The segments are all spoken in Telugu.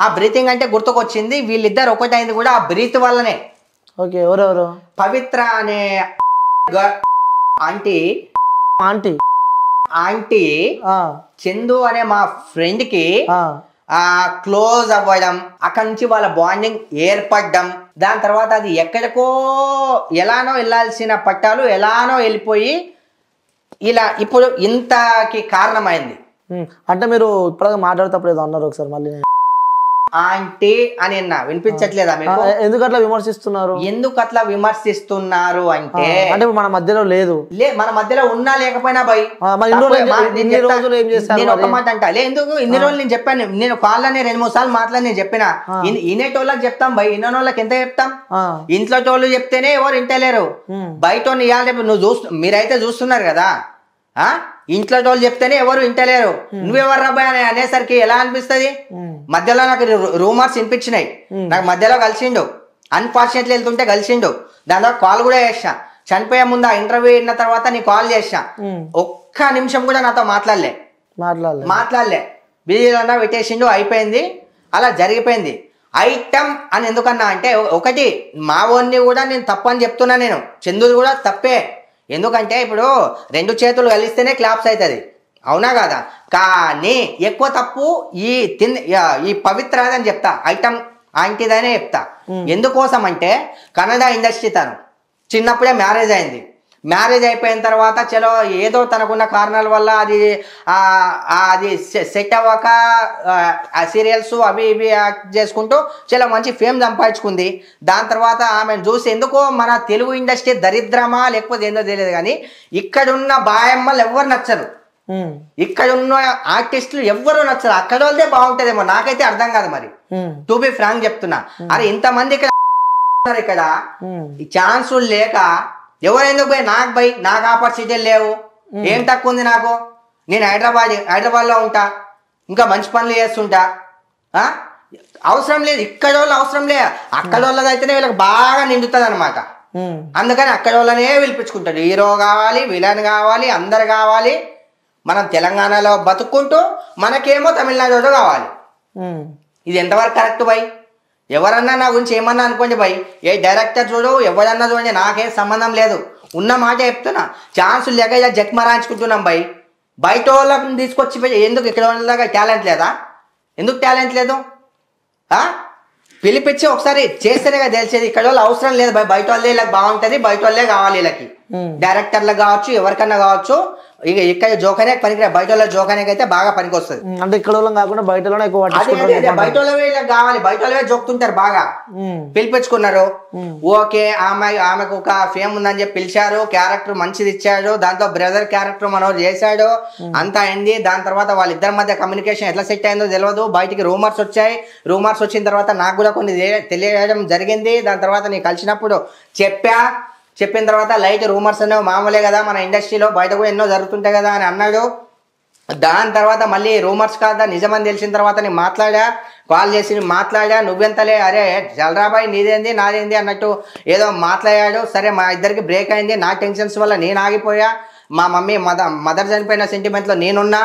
ఆ బ్రీతింగ్ అంటే గుర్తుకొచ్చింది, వీళ్ళిద్దరు ఒకటైంది కూడా ఆ బ్రీత్ వల్లనే. ఓకే, ఎవరెవరు? పవిత్ర అనే ఆంటీ ఆంటీ ఆంటీ చందు అనే మా ఫ్రెండ్ కి క్లోజ్ అవ్వడం, అక్కడి నుంచి వాళ్ళ బాండింగ్ ఏర్పడడం, దాని తర్వాత అది ఎక్కడికో ఎలానో వెళ్ళాల్సిన పట్టాలు ఎలానో వెళ్ళిపోయి ఇలా ఇప్పుడు ఇంతకి కారణమైంది. అంటే మీరు ఇప్పుడు మాట్లాడేటప్పుడు ఏదో అన్నారు ఒకసారి మళ్ళీ, ఆంటీ అని వినిపించట్లేదా మీకు? ఎందుకు అట్లా విమర్శిస్తున్నారు? ఎందుకు అట్లా విమర్శిస్తున్నారు అంటే మన మధ్యలో లేదు, మన మధ్యలో ఉన్నా లేకపోయినా భయ్ నేను ఒక మాట అంటా ఎందుకు ఇన్ని రోజులు నేను చెప్పాను, నేను కాళ్ళని 2-3 సార్లు మాట్లాడి నేను చెప్పిన ఇనేటోళ్ళకి చెప్తాం భయ్, ఇన్నోళ్ళకి ఎంత చెప్తాం? ఇంట్లో టోళ్ళు చెప్తేనే ఎవరు ఇంటలేరు, బయట నువ్వు మీరైతే చూస్తున్నారు కదా, ఇంట్లో వాళ్ళు చెప్తేనే ఎవరు వింటలేరు, నువ్వెవరు రాబాయ్ అని అనేసరికి ఎలా అనిపిస్తుంది? మధ్యలో నాకు రూమర్స్ వినిపించినాయి, నాకు మధ్యలో కలిసిండు, అన్ఫార్చునేట్లీ వెళ్తుంటే కలిసిండు, దాని తర్వాత కాల్ కూడా చేసా, చనిపోయే ముందు ఆ ఇంటర్వ్యూ అయిన తర్వాత నీ కాల్ చేసా, ఒక్క నిమిషం కూడా నాతో మాట్లాడలే బిజీలో పెట్టేసిండు, అయిపోయింది, అలా జరిగిపోయింది. ఐటమ్ అని ఎందుకన్నా అంటే ఒకటి మా ఓన్ని కూడా నేను తప్పని చెప్తున్నా, నేను చందుది కూడా తప్పే, ఎందుకంటే ఇప్పుడు 2 చేతులు కలిస్తేనే క్లాప్స్ అవుతుంది, అవునా కదా? కానీ ఎక్కువ తప్పు ఈ పవిత్ర అని చెప్తా, ఐటమ్ ఆంటీదనే చెప్తా. ఎందుకోసం అంటే కన్నడ ఇండస్ట్రీ తను చిన్నప్పుడే మ్యారేజ్ అయింది, మ్యారేజ్ అయిపోయిన తర్వాత చలో ఏదో తనకున్న కారణాల వల్ల అది సెట్ అవ్వక సీరియల్స్ అవి ఇవి యాక్ట్ చేసుకుంటూ చాలా మంచి ఫేమ్ సంపాదించుకుంది. దాని తర్వాత ఆమెను చూసి ఎందుకో మన తెలుగు ఇండస్ట్రీ దరిద్రమా లేకపోతే ఏందో తెలియదు కానీ ఇక్కడున్న బాయమ్మలు ఎవ్వరు నచ్చరు, ఇక్కడున్న ఆర్టిస్టులు ఎవ్వరు నచ్చరు, అక్కడ వాళ్ళదే బాగుంటుందేమో, నాకైతే అర్థం కాదు మరి, టు బి ఫ్రాంక్ చెప్తున్నా. అరే ఇంతమంది ఇక్కడ ఛాన్సులు లేక ఎవరెందుకు పోయి నాకు ఆపర్చునిటీలు లేవు, ఏం తక్కువ ఉంది నాకు, నేను హైదరాబాద్లో ఉంటా, ఇంకా మంచి పనులు చేస్తుంటా, అవసరం లేదు ఇక్కడ వాళ్ళు అవసరం లేదు, అక్కడ వాళ్ళది అయితేనే వీళ్ళకి బాగా నిండుతుంది అనమాట. అందుకని అక్కడ వాళ్ళనే పిలిపించుకుంటాడు, హీరో కావాలి, విలన్ కావాలి, అందరు కావాలి, మనం తెలంగాణలో బతుక్కుంటూ మనకేమో తమిళనాడులో కావాలి. ఇది ఎంతవరకు కరెక్ట్ బై? ఎవరన్నా నా గురించి ఏమన్నా అనుకోండి భయ్, ఏ డైరెక్టర్ చూడు ఎవరన్నా చూడండి, నాకేం సంబంధం లేదు, ఉన్న మాట చెప్తున్నా. ఛాన్సులు లేక ఇలా జక్మరాయించుకుంటున్నాం భయ్, బయట వాళ్ళని తీసుకొచ్చి ఎందుకు ఇక్కడ వాళ్ళగా టాలెంట్ లేదా? ఎందుకు టాలెంట్ లేదు? పిలిపించి ఒకసారి చేస్తేనే కదా తెలిసేది, ఇక్కడ వాళ్ళు అవసరం లేదు భయ్, బయట వాళ్ళే ఇలా బాగుంటుంది, బయట వాళ్ళే కావాలి వీళ్ళకి, డైరెక్టర్లకు కావచ్చు ఎవరికన్నా కావచ్చు, ఇక ఇక్కడ జోకనే పనికి బయట వాళ్ళ జోకనేకి అయితే బాగా పనికి వస్తుంది. అంటే ఇక్కడ వాళ్ళం కాకుండా బయట బయట వాళ్ళవే కావాలి, బయట వాళ్ళవే జోకుతుంటారు బాగా. పిలిపించుకున్నారు, ఓకే ఆమెకు ఒక ఫేమ్ ఉందని చెప్పి పిలిచారు, క్యారెక్టర్ మంచిది ఇచ్చాడు, దాంతో బ్రదర్ క్యారెక్టర్ మనోడు చేశాడు, అంతా అయింది. దాని తర్వాత వాళ్ళిద్దరి మధ్య కమ్యూనికేషన్ ఎట్లా సెట్ అయిందో తెలియదు, బయటికి రూమర్స్ వచ్చాయి, రూమర్స్ వచ్చిన తర్వాత నాకు కూడా కొన్ని తెలియడం జరిగింది. దాని తర్వాత నేను కలిసినప్పుడు చెప్పిన తర్వాత లైట్ రూమర్స్ అనేవి మామూలే కదా, మన ఇండస్ట్రీలో బయట కూడా ఎన్నో జరుగుతుంటాయి కదా అని అన్నాడు. దాని తర్వాత మళ్ళీ రూమర్స్ కాదా నిజమని తెలిసిన తర్వాత నేను కాల్ చేసి మాట్లాడా, నువ్వెంతలే అరే జలరాబాయ్ నీదేంది నాదేంది అన్నట్టు ఏదో మాట్లాడాడు. సరే మా ఇద్దరికి బ్రేక్ అయింది, నా టెన్షన్స్ వల్ల నేను ఆగిపోయా, మా మమ్మీ మదర్ చనిపోయిన సెంటిమెంట్లో నేనున్నా,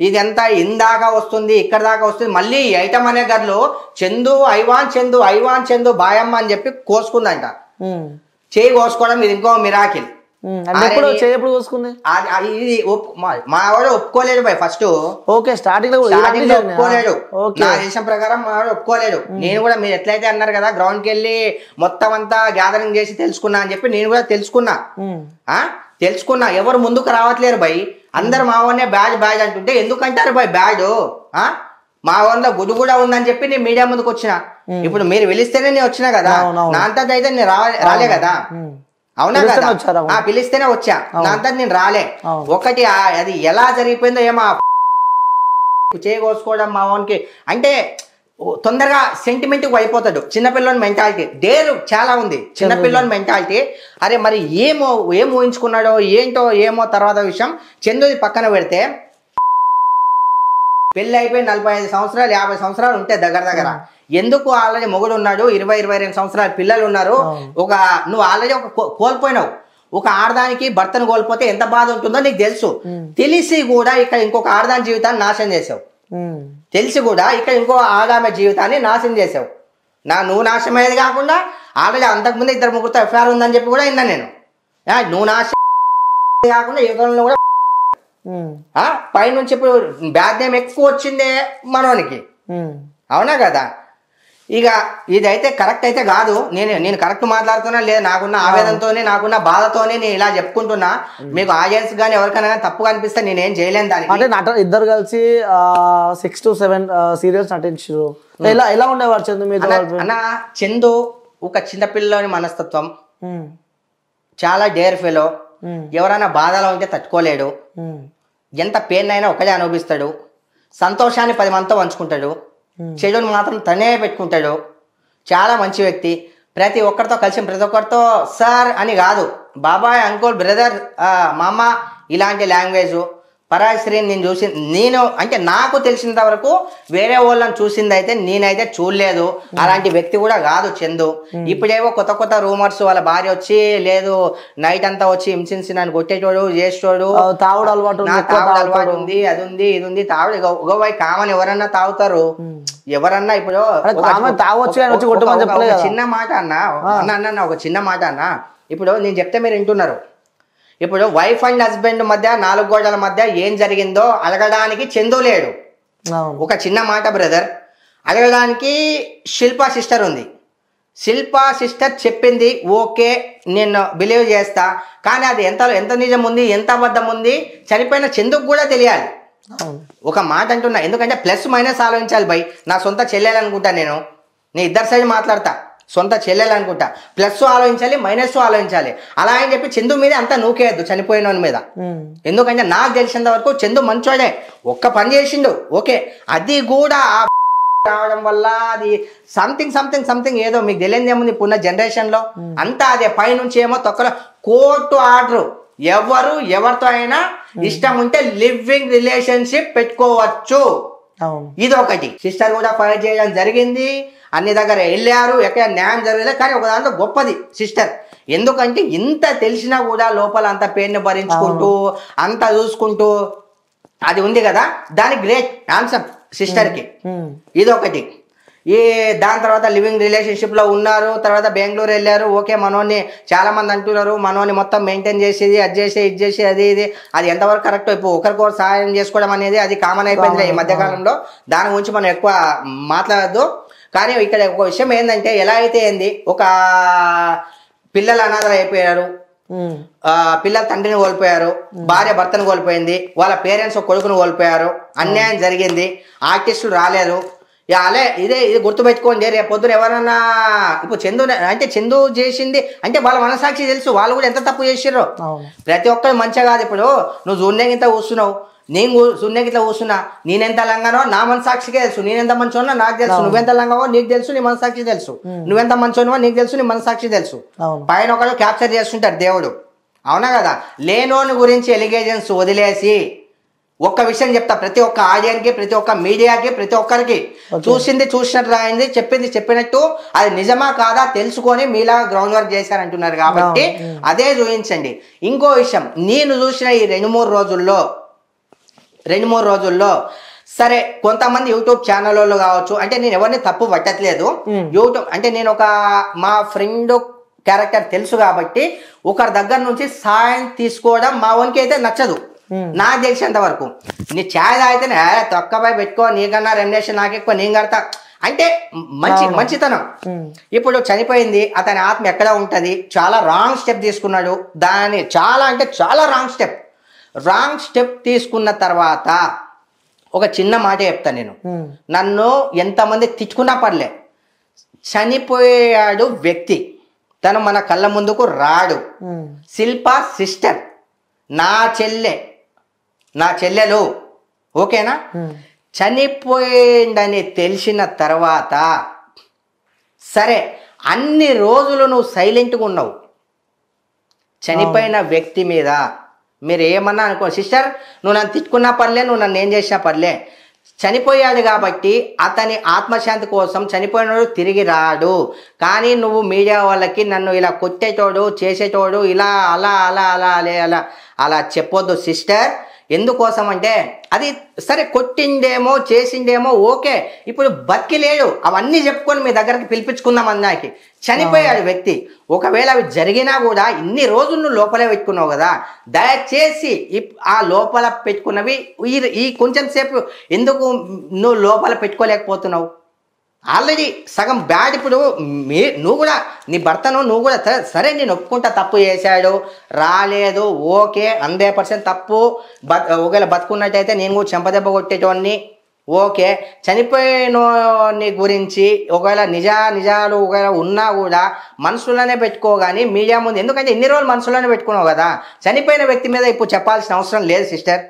ఇదంతా ఇందాక వస్తుంది ఇక్కడ దాకా వస్తుంది. మళ్ళీ ఐటమ్ అనే గర్లు చందు ఐవాన్ చందు బాయమ్మ అని చెప్పి కోసుకుందంట. చేయి కోసుకోవడం ఇది ఇంకో మిరాకిల్. ఇది మా వాడు ఒప్పుకోలేడు భయ్ ఫస్ట్, స్టార్టింగ్ లో ఒప్పుకోలేడు, నా దేశం ప్రకారం మా వాడు ఒప్పుకోలేడు. నేను కూడా మీరు ఎట్లయితే అన్నారు కదా గ్రౌండ్కి వెళ్ళి మొత్తం అంతా గ్యాదరింగ్ చేసి తెలుసుకున్నా అని చెప్పి నేను కూడా తెలుసుకున్నా. ఎవరు ముందుకు రావట్లేరు భయ్, అందరు మా వాడినే బ్యాడ్ అంటుంటే ఎందుకంటారు భయ్ బ్యాడ్? మా వాళ్ళ గుడి కూడా ఉందని చెప్పి నేను మీడియా ముందుకు వచ్చిన. ఇప్పుడు మీరు పిలిస్తేనే నేను వచ్చినా కదా, నా అంతా అయితే నేను రాలే కదా, అవునా కదా? పిలిస్తేనే వచ్చా, నా అంతా నేను రాలే. ఒకటి అది ఎలా జరిగిపోయిందో ఏమో కోసుకోవడం మా వానికి అంటే తొందరగా సెంటిమెంట్ అయిపోతాడు. చిన్నపిల్లని మెంటాలిటీ డేరు చాలా ఉంది, చిన్నపిల్లని మెంటాలిటీ. అరే మరి ఏం ఊహించుకున్నాడో ఏంటో ఏమో తర్వాత విషయం. చందుది పక్కన పెడితే పెళ్లి అయిపోయి 45 సంవత్సరాలు 50 సంవత్సరాలు ఉంటే దగ్గర ఎందుకు ఆల్రెడీ మొగుడు ఉన్నాడు, 20-22 సంవత్సరాల పిల్లలు ఉన్నారు. నువ్వు ఆల్రెడీ కోల్పోయినావు. ఒక ఆడదానికి భర్తను కోల్పోతే ఎంత బాధ ఉంటుందో నీకు తెలుసు, తెలిసి కూడా ఇక్కడ ఇంకొక ఆడదాని జీవితాన్ని నాశనం చేసావు. తెలిసి కూడా ఇక్కడ ఇంకో ఆడామె జీవితాన్ని నాశనం చేసావు. నువ్వు నాశనం అయ్యేది కాకుండా ఆల్రెడీ అంతకుముందు 2-3 ఎఫ్ఐఆర్ ఉందని చెప్పి కూడా విన్నా నేను. నువ్వు నాశనం కాకుండా యుగంలో కూడా పైనుంచి ఇప్పుడు బ్యాడ్ నేమ్ ఎక్కువ వచ్చిందే మనోనికి. అవునా కదా? ఇక ఇదైతే కరెక్ట్ అయితే కాదు. నేను కరెక్ట్ మాట్లాడుతున్నా లేదా నాకున్న ఆవేదనతోనే నాకున్న బాధతోనే నేను ఇలా చెప్పుకుంటున్నా. మీకు ఆడియన్స్ కానీ ఎవరికైనా కానీ తప్పుగా అనిపిస్తే నేనేం చేయలేను దానికి. అంటే ఇద్దరు కలిసి 6 to 7 సీరియల్స్ నటించారు. ఎలా ఉండేవారు చందు మీద? అన్న చందు ఒక చిన్నపిల్లని మనస్తత్వం, చాలా డేర్ ఫెలో. ఎవరైనా బాధలో ఉంటే తట్టుకోలేడు. ఎంత పెయిన్ అయినా ఒకటే అనుభవిస్తాడు. సంతోషాన్ని 10 మందితో పంచుకుంటాడు. చెడుని మాత్రం తనే పెట్టుకుంటాడు. చాలా మంచి వ్యక్తి. ప్రతి ఒక్కరితో కలిసి ప్రతి ఒక్కరితో సార్ అని కాదు, బాబాయ్, అంకుల్, బ్రదర్, మామ ఇలాంటి లాంగ్వేజ్. పరాయి స్త్రీని నేను అంటే నాకు తెలిసినంత వరకు వేరే వాళ్ళని చూసింది అయితే నేనైతే చూడలేదు. అలాంటి వ్యక్తి కూడా కాదు చందు. ఇప్పుడేవో కొత్త రూమర్స్ వాళ్ళ భార్య వచ్చి లేదు నైట్ అంతా వచ్చి హింసించి నన్ను కొట్టేటోడు చేసేటోడు, తాగుడు అలవాటు ఉంది, అది ఉంది, ఇది ఉంది. తాగుడు గోవై కామన్ ఎవరన్నా తాగుతారు. ఎవరన్నా ఇప్పుడు చిన్న మాట అన్న ఒక చిన్న మాట అన్న, ఇప్పుడు నేను చెప్తే మీరు వింటున్నారు. ఇప్పుడు వైఫ్ అండ్ హస్బెండ్ మధ్య 4 గోడల మధ్య ఏం జరిగిందో అడగడానికి చందు లేడు. ఒక చిన్న మాట బ్రదర్, అడగడానికి శిల్పా సిస్టర్ ఉంది. శిల్పా సిస్టర్ చెప్పింది ఓకే, నేను బిలీవ్ చేస్తా. కానీ అది ఎంత నిజం ఉంది, ఎంత అబద్ధం ఉంది చనిపోయిన చందుకు కూడా తెలియాలి. ఒక మాట అంటున్నా, ఎందుకంటే ప్లస్ మైనస్ ఆలోచించాలి బై. నా సొంత చెల్లెలనుకుంటా, నేను ఇద్దరు సైడ్ మాట్లాడతా. సొంత చెల్లెలు అనుకుంటా, ప్లస్ ఆలోచించాలి, మైనస్ ఆలోచించాలి. అలా అని చెప్పి చందు మీద అంతా నూకేయద్దు చనిపోయిన మీద. ఎందుకంటే నాకు తెలిసినంత వరకు చందు మంచోడే, ఒక్క పని చేసిండు ఓకే. అది కూడా రావడం వల్ల అది సంథింగ్ ఏదో మీకు తెలియదు ఏముంది. ఇప్పుడున్న జనరేషన్ లో అంతా అదే పైనుంచి ఏమో తొక్కలో కోర్టు ఆర్డర్. ఎవరితో అయినా ఇష్టం ఉంటే లివింగ్ రిలేషన్షిప్ పెట్టుకోవచ్చు. ఇది ఒకటి. సిస్టర్ కూడా ఫైట్ చేయడం జరిగింది, అన్ని దగ్గర వెళ్ళారు, ఎక్కడ న్యాయం జరగలేదు. కానీ ఒక దాంట్లో గొప్పది సిస్టర్. ఎందుకంటే ఇంత తెలిసినా కూడా లోపల అంత పెయిన్ భరించుకుంటూ అంత చూసుకుంటూ అది ఉంది కదా, దాని గ్రేట్ ఆన్సర్ సిస్టర్కి. ఇదొకటి. దాని తర్వాత లివింగ్ రిలేషన్షిప్ లో ఉన్నారు. తర్వాత బెంగళూరు వెళ్ళారు. ఓకే, మనోని చాలా మంది అంటున్నారు మనోని మొత్తం మెయింటైన్ చేసేది, అది చేసి ఇది చేసి అది ఎంతవరకు కరెక్ట్. ఇప్పుడు ఒకరికొకరు సహాయం చేసుకోవడం అనేది అది కామన్ అయిపోయింది ఈ మధ్యకాలంలో. దాని గురించి మనం ఎక్కువ మాట్లాడద్దు. కానీ ఇక్కడ ఒక విషయం ఏంటంటే, ఎలా అయితే ఏంది, ఒక పిల్లలు అనాథలు అయిపోయారు, పిల్లల తండ్రిని కోల్పోయారు, భార్య భర్తను కోల్పోయింది, వాళ్ళ పేరెంట్స్ కొడుకును కోల్పోయారు, అన్యాయం జరిగింది, ఆర్టిస్టులు రాలేరు. ఇది గుర్తుపెట్టుకోండి. రేపు పొద్దున ఎవరన్నా ఇప్పుడు చందు చేసింది అంటే వాళ్ళ మనసాక్షి తెలుసు, వాళ్ళు కూడా ఎంత తప్పు చేసిర్రో. ప్రతి ఒక్కరు మంచిగా కాదు. ఇప్పుడు నువ్వు జూన్యంగిత కూర్చున్నావు, నేను శూన్యగిట్లా కూర్చున్నా, నేనెంత లంగానో నా మనసాక్షికే తెలుసు, నేనెంత మంచోనో నాకు తెలుసు, నువ్వెంత లంగావో నీకు తెలుసు, నీ మనసాక్షి తెలుసు, నువ్వెంత మంచోనో నీకు తెలుసు, నీ మనసాక్షి తెలుసు. పైన ఒకడు క్యాప్చర్ చేస్తుంటాడు దేవుడు. అవునా కదా? లేనోని గురించి ఎలిగేషన్స్ వదిలేసి ఒక్క విషయం చెప్తా, ప్రతి ఒక్క ఆడియన్కి, ప్రతి ఒక్క మీడియాకి, ప్రతి ఒక్కరికి చూసింది చూసినట్టు రాయింది, చెప్పింది చెప్పినట్టు అది నిజమా కాదా తెలుసుకొని మీలా గ్రౌండ్ వర్క్ చేశారంటున్నారు కాబట్టి అదే చూపించండి. ఇంకో విషయం, నేను చూసిన ఈ 2-3 రోజుల్లో సరే కొంతమంది యూట్యూబ్ ఛానల్ వాళ్ళు కావచ్చు, అంటే నేను ఎవరిని తప్పు పట్టట్లేదు. యూట్యూబ్ అంటే నేను మా ఫ్రెండ్ క్యారెక్టర్ తెలుసు కాబట్టి ఒకరి దగ్గర నుంచి సాయం తీసుకోవడం మా వానికి అయితే నచ్చదు. నాకు తెలిసినంత వరకు నీ ఛాయ్ తాగితేనే తొక్కపై పెట్టుకో, నీకన్నా రెమ్యునరేషన్ నాకు ఎక్కువ, నేను కడతా అంటే మంచితనం. ఇప్పుడు చనిపోయింది, అతని ఆత్మ ఎక్కడ ఉంటది, చాలా రాంగ్ స్టెప్ తీసుకున్నాడు. దాని చాలా రాంగ్ స్టెప్ తీసుకున్న తర్వాత ఒక చిన్న మాట చెప్తా నేను. నన్ను ఎంతమంది తిట్టుకున్నా పర్లే, చనిపోయాడు వ్యక్తి, తను మన కళ్ళ ముందుకు రాడు. శిల్ప సిస్టర్, నా చెల్లెలు, ఓకేనా? చనిపోయిందని తెలిసిన తర్వాత సరే అన్ని రోజులు నువ్వు సైలెంట్గా ఉన్నావు. చనిపోయిన వ్యక్తి మీద మీరు ఏమన్నా అనుకో సిస్టర్, నువ్వు నన్ను తిట్టుకున్నా పర్లే, నువ్వు నన్ను ఏం చేసినా పర్లే, చనిపోయాడు కాబట్టి అతని ఆత్మశాంతి కోసం చనిపోయినోడు తిరిగి రాడు. కానీ నువ్వు మీడియా వాళ్ళకి నన్ను ఇలా కొట్టేటోడు చేసేటోడు ఇలా అలా చెప్పొద్దు సిస్టర్. ఎందుకోసం అంటే అది సరే కొట్టిండేమో చేసిండేమో ఓకే, ఇప్పుడు బతికి లేడు, అవన్నీ చెప్పుకొని మీ దగ్గరికి పిలిపించుకుందాం అన్నాకి. చనిపోయాడు వ్యక్తి. ఒకవేళ అవి జరిగినా కూడా ఇన్ని రోజులు నువ్వు లోపలే పెట్టుకున్నావు కదా, దయచేసి ఆ లోపల పెట్టుకున్నవి ఈ కొంచెం సేపు ఎందుకు నువ్వు లోపల పెట్టుకోలేకపోతున్నావు? ఆల్రెడీ సగం బ్యాడ్. ఇప్పుడు నువ్వు కూడా నీ భర్తను నువ్వు కూడా సరే నేను ఒప్పుకుంటా, తప్పు చేశాడు రాలేదు ఓకే 100% తప్పు. ఒకవేళ బతుకున్నట్టయితే నేను కూడా చెంపదెబ్బ కొట్టేటోడిని ఓకే. చనిపోయినోని గురించి ఒకవేళ నిజాలు ఒకవేళ ఉన్నా కూడా మనసులోనే పెట్టుకోగాని మీడియా ముందు, ఎందుకంటే ఇన్ని రోజులు మనసులోనే పెట్టుకున్నావు కదా, చనిపోయిన వ్యక్తి మీద ఇప్పుడు చెప్పాల్సిన అవసరం లేదు సిస్టర్.